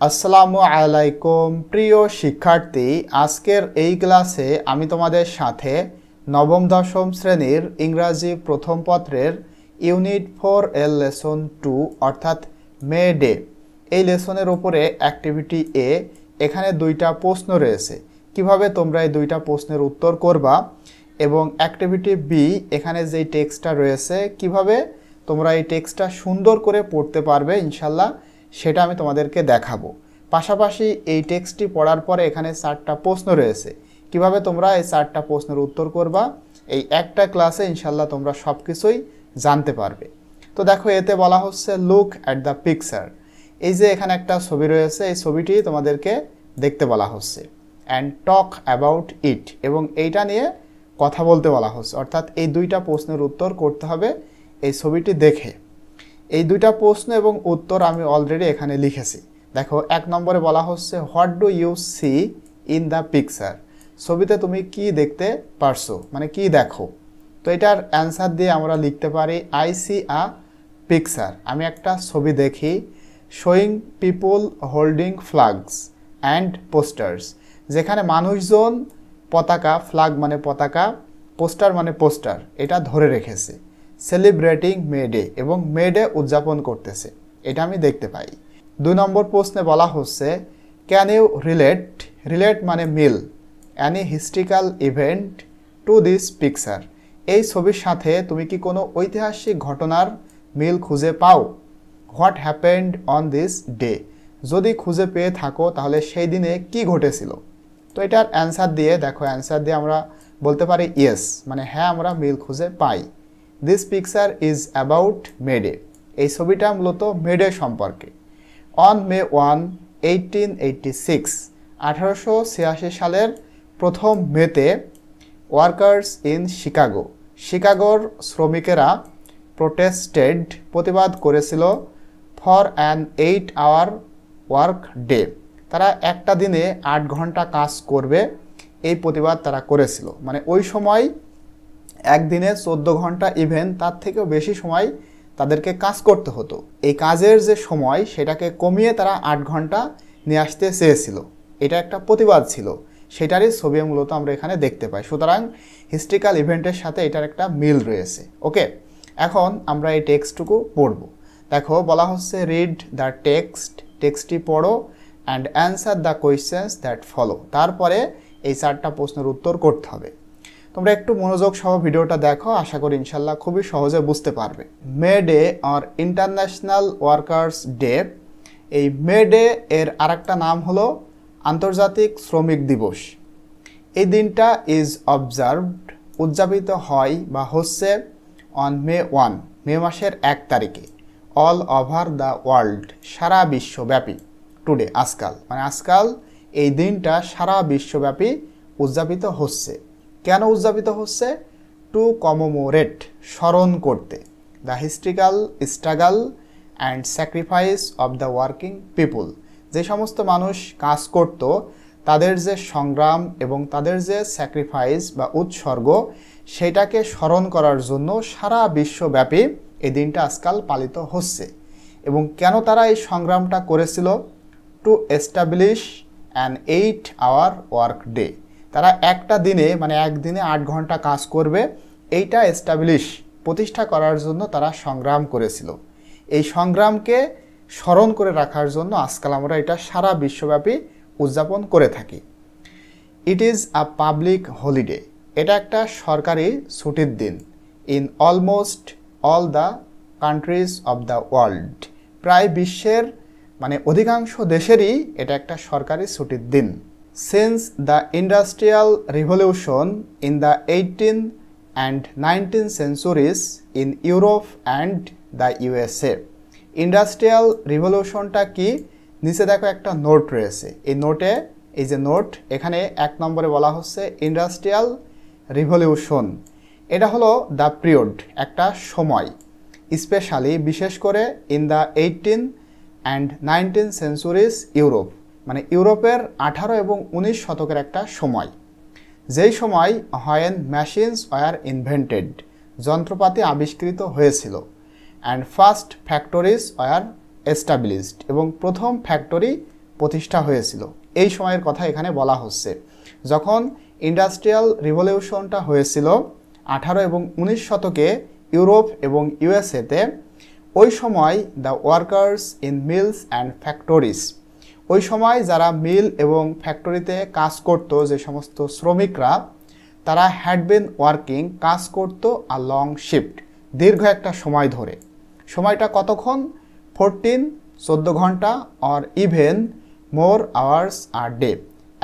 আসসালামু আলাইকুম প্রিয় শিক্ষার্থী, আজকের এই ক্লাসে আমি তোমাদের সাথে নবম দশম শ্রেণীর ইংরাজি প্রথম পত্রের ইউনিট 4 এর লেসন 2 অর্থাৎ মে ডে এই লেসনের উপরে অ্যাক্টিভিটি এ এখানে দুইটা প্রশ্ন রয়েছে। কিভাবে তোমরা এই দুইটা প্রশ্নের উত্তর করবা এবং অ্যাক্টিভিটি বি এখানে যেই টেক্সটটা রয়েছে কিভাবে তোমরা এই টেক্সটটা সুন্দর করে পড়তে পারবে ইনশাল্লাহ সেটা আমি তোমাদেরকে দেখাবো। পাশাপাশি এই টেক্সটটি পড়ার পরে এখানে 4টা প্রশ্ন রয়েছে, কিভাবে তোমরা এই 4টা প্রশ্নের উত্তর করবা এই একটা ক্লাসে ইনশাল্লাহ তোমরা সব কিছুই জানতে পারবে। তো দেখো এতে বলা হচ্ছে লুক অ্যাট দ্য পিকচার। এই যে এখানে একটা ছবি রয়েছে, এই ছবিটি তোমাদেরকে দেখতে বলা হচ্ছে অ্যান্ড টক অ্যাবাউট ইট, এবং এইটা নিয়ে কথা বলতে বলা হচ্ছে, অর্থাৎ এই দুইটা প্রশ্নের উত্তর করতে হবে এই ছবিটি দেখে। এই দুইটা প্রশ্ন এবং উত্তর আমি অলরেডি এখানে লিখেছি। দেখো 1 নম্বরে বলা হচ্ছে what do you see in the picture, ছবিতে তুমি কি দেখতে পারছো, মানে কি দেখো। তো এটার অ্যান্সার দিয়ে আমরা লিখতে পারি আই সি আ পিকচার, আমি একটা ছবি দেখি, showing people holding flags and posters, যেখানে মানুষজন পতাকা, ফ্ল্যাগ মানে পতাকা, পোস্টার মানে পোস্টার, এটা ধরে রেখেছে। সেলিব্রেটিং মে ডে, এবং মে ডে উদযাপন করতেছে, এটা আমি দেখতে পাই। 2 নম্বর প্রশ্নে বলা হচ্ছে ক্যান ইউ রিলেট মানে মিল any historical event to this picture, এই ছবির সাথে তুমি কি কোনো ঐতিহাসিক ঘটনার মিল খুঁজে পাও। What happened on this day, যদি খুঁজে পেয়ে থাকো তাহলে সেই দিনে কি ঘটেছিল। তো এটার অ্যান্সার দিয়ে দেখো, অ্যান্সার দিয়ে আমরা বলতে পারি ইয়েস, মানে হ্যাঁ আমরা মিল খুঁজে পাই। This picture is about May Day, এই ছবিটা মূলত মে ডে সম্পর্কে। অন মে 1, 1886, 1886 সালের প্রথম মেতে ওয়ার্কার্স ইন শিকাগোর শ্রমিকেরা প্রোটেস্টেড, প্রতিবাদ করেছিল for an 8-hour work day, তারা একটা দিনে 8 ঘন্টা কাজ করবে এই প্রতিবাদ তারা করেছিল। মানে ওই সময় একদিনে 14 ঘন্টা ইভেন তার থেকেও বেশি সময় তাদেরকে কাজ করতে হতো। এই কাজের যে সময় সেটাকে কমিয়ে তারা 8 ঘন্টা নিয়ে আসতে চেয়েছিল, এটা একটা প্রতিবাদ ছিল, সেটারই ছবি মূলত আমরা এখানে দেখতে পাই। সুতরাং হিস্ট্রিক্যাল ইভেন্টের সাথে এটার একটা মিল রয়েছে। ওকে, এখন আমরা এই টেক্সটটুকু পড়ব। দেখো বলা হচ্ছে রিড দ্য টেক্সটটি পড়ো and answer the questions that follow, তারপরে এই 4টা প্রশ্নের উত্তর করতে হবে। তোমরা একটু মনোযোগ সহ ভিডিওটা দেখো, আশা করি ইনশাল্লাহ খুবই সহজে বুঝতে পারবে। May Day or international workers day, এই মে ডে এর আরেকটা নাম হলো আন্তর্জাতিক শ্রমিক দিবস। এই দিনটা ইজ অবজার্ভড, উদযাপিত হয় বা হচ্ছে অন মে 1, মে মাসের 1 তারিখে, অল ওভার দ্য ওয়ার্ল্ড, সারা বিশ্বব্যাপী, টুডে আজকাল, মানে আজকাল এই দিনটা সারা বিশ্বব্যাপী উদযাপিত হচ্ছে। কেন উদযাপিত হচ্ছে? টু কমোমোরেট, স্মরণ করতে, the historical struggle and sacrifice of the working people, যে সমস্ত মানুষ কাজ করত তাদের যে সংগ্রাম এবং তাদের যে স্যাক্রিফাইস বা উৎসর্গ, সেটাকে স্মরণ করার জন্য সারা বিশ্বব্যাপী এই দিনটা আজকাল পালিত হচ্ছে। এবং কেন তারা এই সংগ্রামটা করেছিল? To establish an 8-hour work day, তারা একটা দিনে মানে একদিনে 8 ঘন্টা কাজ করবে, এইটা এস্টাবলিশ, প্রতিষ্ঠা করার জন্য তারা সংগ্রাম করেছিল। এই সংগ্রামকে স্মরণ করে রাখার জন্য আজকাল আমরা এটা সারা বিশ্বব্যাপী উদযাপন করে থাকি। It is a public holiday, এটা একটা সরকারি ছুটির দিন। In almost all the countries of the world, প্রায় বিশ্বের মানে অধিকাংশ দেশেরই এটা একটা সরকারি ছুটির দিন। Since the Industrial Revolution in the 18th and 19th centuries in Europe and the USA, industrial রিভলিউশনটা কি? নিচে দেখো একটা নোট রয়েছে, এই নোটে এই যে নোট এখানে 1 নম্বরে বলা হচ্ছে ইন্ডাস্ট্রিয়াল রিভলিউশন, এটা হলো দ্য পিরিয়ড, একটা সময়, স্পেশালি বিশেষ করে in the 18th and 19th centuries Europe, মানে ইউরোপের 18 এবং 19 শতকের একটা সময়, যেই সময় হোয়েন মেশিনস ওয়ার ইনভেন্টেড, যন্ত্রপাতি আবিষ্কৃত হয়েছিল, and first factories were established, এবং প্রথম ফ্যাক্টরি প্রতিষ্ঠা হয়েছিল। এই সময়ের কথা এখানে বলা হচ্ছে। যখন ইন্ডাস্ট্রিয়াল রিভলিউশনটা হয়েছিল 18 এবং 19 শতকে ইউরোপ এবং ইউএসএতে, ওই সময় the workers in mills and factories, ওই সময় যারা মিল এবং ফ্যাক্টরিতে কাজ করত, যে সমস্ত শ্রমিকরা, তারা হ্যাড বিন ওয়ার্কিং, কাজ করত আ লং শিফট, দীর্ঘ একটা সময় ধরে। সময়টা কতক্ষণ? 14 ঘন্টা অর ইভেন মোর আওয়ার্স আর ডে,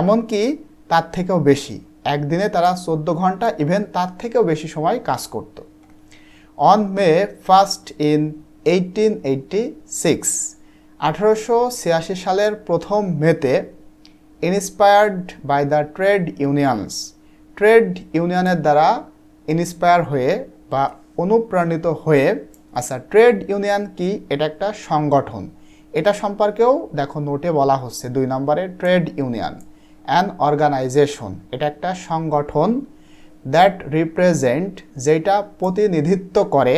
এমনকি তার থেকেও বেশি। একদিনে তারা 14 ঘন্টা ইভেন তার থেকেও বেশি সময় কাজ করত। অন মে 1 ইন 1886, 1886 সালের প্রথম মেতে, inspired by the trade unions, trade ইউনিয়নের দ্বারা ইন্সপায়ার হয়ে বা অনুপ্রাণিত হয়ে, আচ্ছা ট্রেড ইউনিয়ন কি? এটা একটা সংগঠন। এটা সম্পর্কেও দেখো নোটে বলা হচ্ছে 2 নম্বরে, ট্রেড ইউনিয়ন অ্যান অর্গানাইজেশন, এটা একটা সংগঠন, দ্যাট রিপ্রেজেন্ট, যেটা প্রতিনিধিত্ব করে,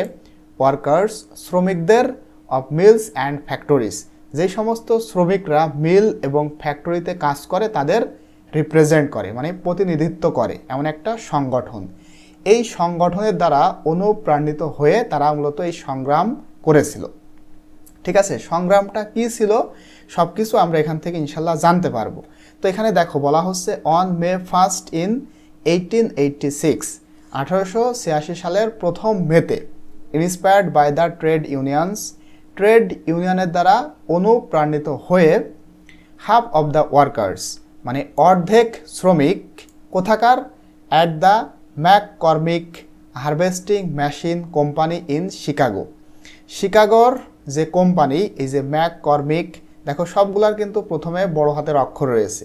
ওয়ার্কার্স, শ্রমিকদের, অফ মিলস অ্যান্ড ফ্যাক্টরিজ, যে সমস্ত শ্রমিকরা মিল এবং ফ্যাক্টরিতে কাজ করে তাদের রিপ্রেজেন্ট করে, মানে প্রতিনিধিত্ব করে, এমন একটা সংগঠন। এই সংগঠনের দ্বারা অনুপ্রাণিত হয়ে তারা মূলত এই সংগ্রাম করেছিল। ঠিক আছে, সংগ্রামটা কি ছিল সব কিছু আমরা এখান থেকে ইনশাল্লাহ জানতে পারবো। তো এখানে দেখো বলা হচ্ছে অন মে 1 ইন 1886, 1886 সালের প্রথম মেতে, inspired by the trade unions, trade ইউনিয়নের দ্বারা অনুপ্রাণিত হয়ে, হাফ অফ দ্য ওয়ার্কার্স, মানে অর্ধেক শ্রমিক, কোথাকার? At the McCormick harvesting machine company in Chicago, শিকাগোর যে কোম্পানি, এই যে ম্যাককর্মিক, দেখো সবগুলার কিন্তু প্রথমে বড় হাতের অক্ষর রয়েছে,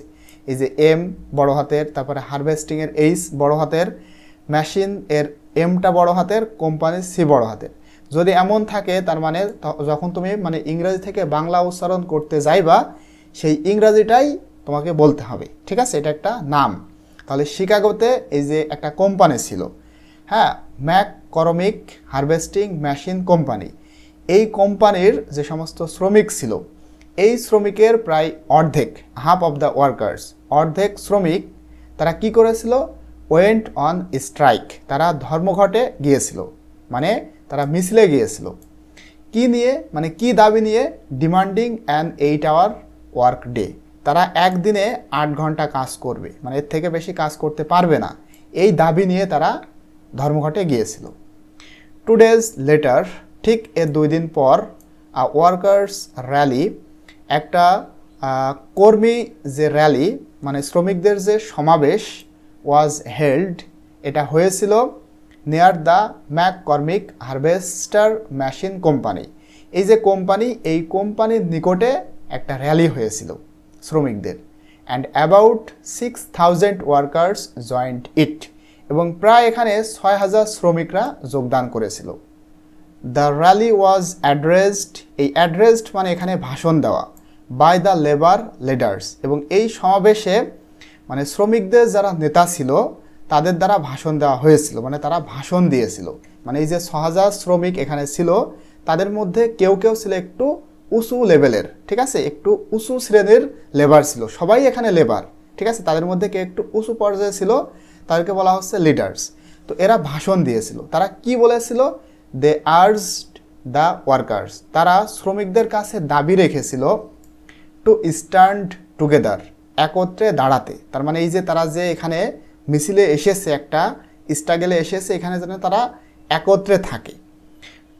এই যে এম বড় হাতের, তারপরে হারভেস্টিংয়ের এইচ বড় হাতের, মেশিন এর এমটা বড় হাতের, কোম্পানির সি বড় হাতের। যদি এমন থাকে তার মানে যখন তুমি মানে ইংরেজি থেকে বাংলা উচ্চারণ করতে যাইবা, সেই ইংরাজিটাই তোমাকে বলতে হবে। ঠিক আছে, এটা একটা নাম। তাহলে শিকাগোতে এই যে একটা কোম্পানি ছিল, হ্যাঁ, ম্যাককর্মিক হারভেস্টিং মেশিন কোম্পানি, এই কোম্পানির যে সমস্ত শ্রমিক ছিল, এই শ্রমিকের প্রায় অর্ধেক, হাফ অফ দ্য ওয়ার্কার্স, অর্ধেক শ্রমিক, তারা কি করেছিল? ওয়েন্ট অন স্ট্রাইক, তারা ধর্মঘটে গিয়েছিল, মানে তারা মিছিলে গিয়েছিল। কি নিয়ে? মানে কি দাবি নিয়ে? Demanding an 8 hour work day, তারা একদিনে 8 ঘন্টা কাজ করবে, মানে এর থেকে বেশি কাজ করতে পারবে না, এই দাবি নিয়ে তারা ধর্মঘটে গিয়েছিল। 2 days লেটার, ঠিক এর 2 দিন পর, ওয়ার্কার্স র্যালি, একটা কর্মী যে র্যালি, মানে শ্রমিকদের যে সমাবেশ, ওয়াজ হেল্ড, এটা হয়েছিল near the McCormick harvester machine company, এই যে কোম্পানি, এই কোম্পানির নিকটে একটা র্যালি হয়েছিল শ্রমিকদের। অ্যান্ড অ্যাবাউট 6000 ওয়ার্কার্স জয়েন্ট ইট, এবং প্রায় এখানে 6000 শ্রমিকরা যোগদান করেছিল। দ্য র্যালি ওয়াজ অ্যাড্রেসড, এই অ্যাড্রেসড মানে এখানে ভাষণ দেওয়া, বাই দ্য লেবার লিডার্স, এবং এই সমাবেশে মানে শ্রমিকদের যারা নেতা ছিল তাদের দ্বারা ভাষণ দেওয়া হয়েছিল, মানে তারা ভাষণ দিয়েছিল। মানে এই যে 6000 শ্রমিক এখানে ছিল, তাদের মধ্যে কেউ কেউ ছিল একটু উঁচু লেভেলের, ঠিক আছে, একটু উঁচু শ্রেণীর লেবার ছিল, সবাই এখানে লেবার, ঠিক আছে, তাদের মধ্যে কেউ একটু উঁচু পর্যায়ে ছিল, তাদেরকে বলা হচ্ছে লিডার্স। তো এরা ভাষণ দিয়েছিল, তারা কি বলেছিল? দে আর্জড দ্য ওয়ার্কার্স, তারা শ্রমিকদের কাছে দাবি রেখেছিল টু স্ট্যান্ড টুগেদার, একত্রে দাঁড়াতে। তার মানে এই যে তারা যে এখানে মিছিলে এসেছে, একটা স্ট্রাগলে এসেছে, এখানে যেন তারা একত্রে থাকে।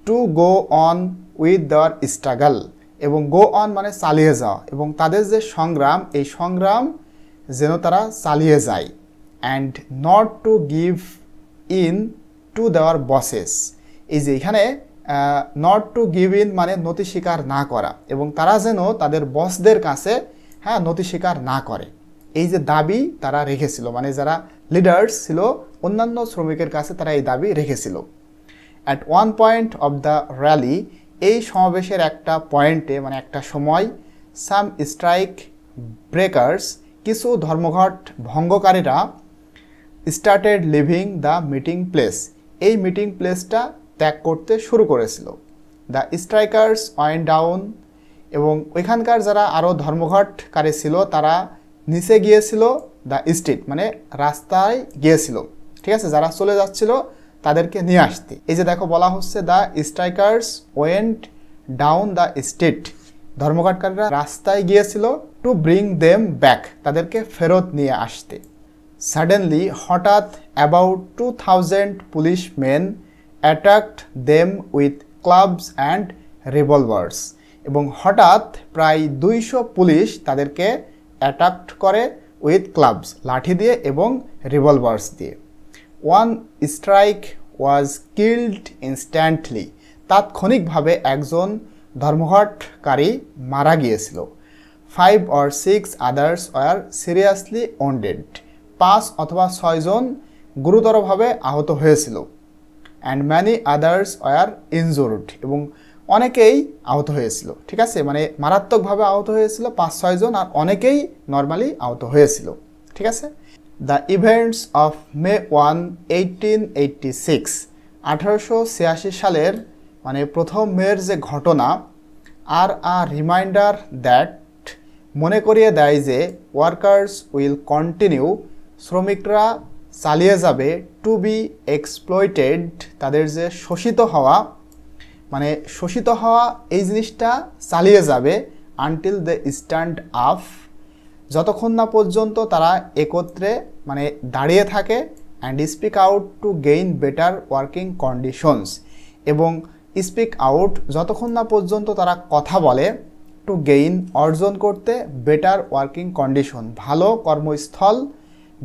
To go on with their struggle, এবং গো অন মানে চালিয়ে যাওয়া, এবং তাদের যে সংগ্রাম, এই সংগ্রাম যেন তারা চালিয়ে যায়। And not to give in to দেওয়ার বসেস, এই যে এখানে নট টু গিভ ইন মানে নতি স্বীকার না করা, এবং তারা যেন তাদের বসদের কাছে নতি স্বীকার না করে, এই যে দাবি তারা রেখেছিল, মানে যারা লিডার্স ছিল অন্যান্য শ্রমিকের কাছে তারা এই দাবি রেখেছিল। At one point of the rally, এই সমাবেশের একটা পয়েন্টে মানে একটা সময়, সাম স্ট্রাইক ব্রেকার্স, কিছু ধর্মঘট ভঙ্গকারীরা, started leaving the meeting place, এই মিটিং প্লেসটা ত্যাগ করতে শুরু করেছিল। দ্য স্ট্রাইকার্স ওয়েন্ট ডাউন এবং ওইখানকার যারা আরও ধর্মঘটকারী ছিল তারা নিচে গিয়েছিল দ্য স্ট্রিট, মানে রাস্তায় গিয়েছিল, ঠিক আছে, যারা চলে যাচ্ছিল তাদেরকে নিয়ে আসতে। এই যে দেখো বলা হচ্ছে the strikers went down the street, ধর্মঘটকারীরা রাস্তায় গিয়েছিল টু ব্রিং দেম ব্যাক, তাদেরকে ফেরত নিয়ে আসতে। সাডেনলি, হঠাৎ, about 2000 policemen attacked them with clubs and revolvers, এবং হঠাৎ প্রায় 200 পুলিশ তাদেরকে অ্যাটাকড করে উইথ ক্লাবস, লাঠি দিয়ে এবং রিভলভার্স দিয়ে। One strike was killed instantly, তাৎক্ষণিকভাবে একজন ধর্মঘটকারী মারা গিয়েছিল। 5 or 6 others were seriously wounded, 5 অথবা 6 জন গুরুতরভাবে আহত হয়েছিল। And many others were injured, এবং অনেকেই আহত হয়েছিল, ঠিক আছে, মানে মারাত্মকভাবে আহত হয়েছিল 5-6 জন, আর অনেকেই নর্মালি আহত হয়েছিল, ঠিক আছে। দ্য ইভেন্টস অফ মে 1, 1886, 1886 সালের মানে প্রথম মের যে ঘটনা, আর আ রিমাইন্ডার দ্যাট, মনে করিয়ে দেয় যে ওয়ার্কার্স উইল কন্টিনিউ, শ্রমিকরা চালিয়ে যাবে, টু বি এক্সপ্লয়েটেড, তাদের যে শোষিত হওয়া, মানে শোষিত হওয়া এই জিনিসটা চালিয়ে যাবে, আনটিল দে স্ট্যান্ড আপ, যতক্ষণ না পর্যন্ত তারা একত্রে মানে দাঁড়িয়ে থাকে, and speak out to gain better working conditions, এবং স্পিক আউট যতক্ষণ না পর্যন্ত তারা কথা বলে, টু গেইন অর্জন করতে, বেটার ওয়ার্কিং কন্ডিশন ভালো কর্মস্থল,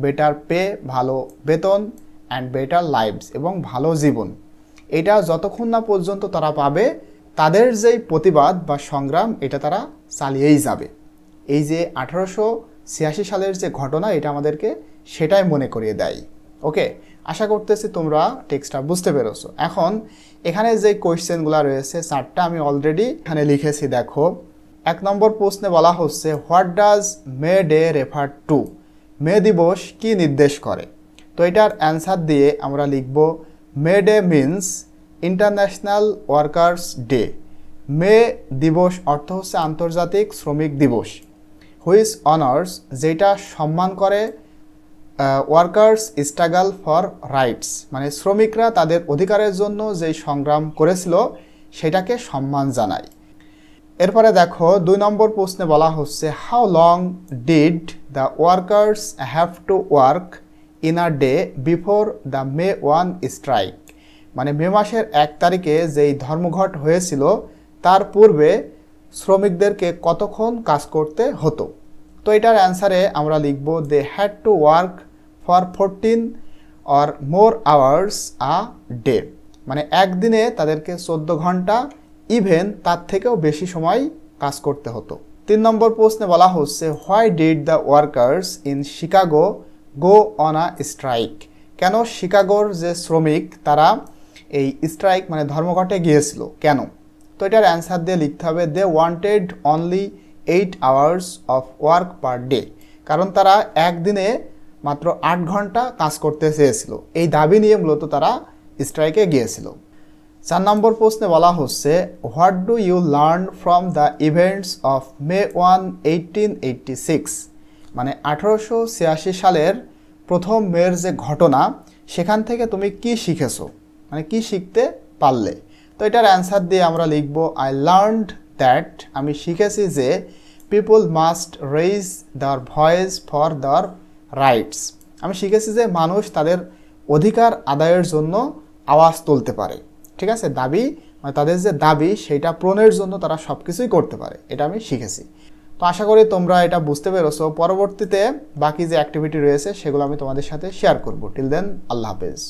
বেটার পে ভালো বেতন, অ্যান্ড বেটার লাইভস এবং ভালো জীবন, এটা যতক্ষণ না পর্যন্ত তারা পাবে তাদের যেই প্রতিবাদ বা সংগ্রাম এটা তারা চালিয়েই যাবে। এই যে 1886 সালের যে ঘটনা এটা আমাদেরকে সেটাই মনে করিয়ে দেয়। ওকে, আশা করতেছি তোমরা টেক্সটটা বুঝতে পেরেছো। এখন এখানে যে কোয়েশ্চেনগুলো রয়েছে 4টা আমি অলরেডি এখানে লিখেছি। দেখো 1 নম্বর প্রশ্নে বলা হচ্ছে what does May Day refer to, May দিবস কি নির্দেশ করে। তো এটার অ্যান্সার দিয়ে আমরা লিখব May Day means international workers day, May দিবস অর্থ হচ্ছে আন্তর্জাতিক শ্রমিক দিবস। হুইচ অনার্স, যেটা সম্মান করে ওয়ার্কার্স স্ট্রাগল ফর রাইটস, মানে শ্রমিকরা তাদের অধিকারের জন্য যেই সংগ্রাম করেছিল সেটাকে সম্মান জানায়। এরপরে দেখো 2 নম্বর প্রশ্নে বলা হচ্ছে how long did the workers have to work in a day before the May 1 strike, মানে মে মাসের 1 তারিখে যেই ধর্মঘট হয়েছিল তার পূর্বে শ্রমিকদেরকে কতক্ষণ কাজ করতে হতো। তো এটার অ্যান্সারে আমরা লিখব they had to work for 14 or more hours a day, মানে একদিনে তাদেরকে 14 ঘন্টা ইভেন তার থেকেও বেশি সময় কাজ করতে হতো। 3 নম্বর প্রশ্নে বলা হচ্ছে why did the workers in Chicago go on a strike, কেন শিকাগোর যে শ্রমিক তারা এই স্ট্রাইক মানে ধর্মঘটে গিয়েছিল কেন। তো এটার অ্যান্সার দিয়ে লিখতে হবে they wanted only 8 hours of work per day, কারণ তারা একদিনে মাত্র 8 ঘন্টা কাজ করতে চেয়েছিল, এই দাবি নিয়ে মূলত তারা স্ট্রাইকে গিয়েছিল। 4 নম্বর প্রশ্নে বলা হচ্ছে what do you learn from the events of May 1, 1886, মানে 1886 সালের প্রথম মের যে ঘটনা সেখান থেকে তুমি কি শিখেছো, মানে কি শিখতে পারলে। তো এটার অ্যান্সার দিয়ে আমরা লিখব আই লার্নড দ্যাট, আমি শিখেছি যে people must raise their voice for their rights, আমি শিখেছি যে মানুষ তাদের অধিকার আদায়ের জন্য আওয়াজ তুলতে পারে, ঠিক আছে, দাবি মানে তাদের যে দাবি সেটা পূরণের জন্য তারা সব কিছুই করতে পারে, এটা আমি শিখেছি। তো আশা করি তোমরা এটা বুঝতে পেরেছো। পরবর্তীতে বাকি যে অ্যাক্টিভিটি রয়েছে সেগুলো আমি তোমাদের সাথে শেয়ার করব। টিল দেন আল্লাহ হাফেজ।